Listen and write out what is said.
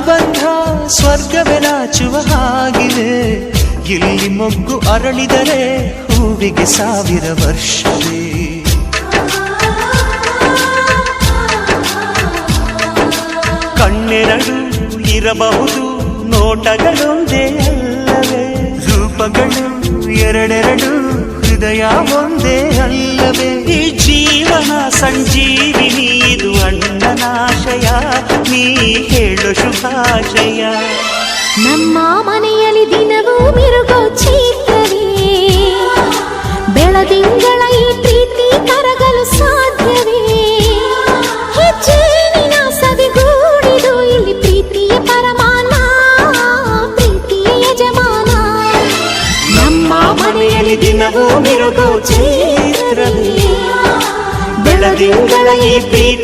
ಅನುಬಂಧ ಸ್ವರ್ಗವೇ ನಾಚುವ ಹಾಗಿದೆ. ಇಲ್ಲಿ ಮೊಗ್ಗು ಅರಳಿದರೆ ಹೂವಿಗೆ 1000 ವರ್ಷವೇ. ಕಣ್ಣೆರಡು ಇರಬಹುದು, ನೋಟಗಳೊಂದೇ ಅಲ್ಲವೇ? ರೂಪಗಳು ಎರಡೆರಡು, ಹೃದಯ ಒಂದೇ ಅಲ್ಲವೇ? ಈ ಜೀವನ ಸಂಜೀವಿನಿ, ಇದು ಅಣ್ಣನಾಶಯ, ನೀ ಹೇಳು ಶುಭಾಶಯ. ನಮ್ಮ ಮನೆಯಲ್ಲಿ ದಿನವೂ ಮಿರುಗೋ ಚೈತ್ರವೇ, ಬೆಳದಿಂಗಳ ಈ ಪ್ರೀತಿ ಕರಗಲು ಸಾಧ್ಯವೇ? ಹೆಜ್ಜೇನಿನ ಸವಿಗೂಡಿದು ಇಲ್ಲಿ ಪ್ರೀತಿಯ ಪರಮಾನ, ಪ್ರೀತಿಯ ಯಜಮಾನ. ನಮ್ಮ ಮನೆಯಲ್ಲಿ ದಿನವೂ ಮಿರುಗೋ ಚೈತ್ರವೇ, ಬೆಳದಿಂಗಳ ಈ ಪ್ರೀತಿ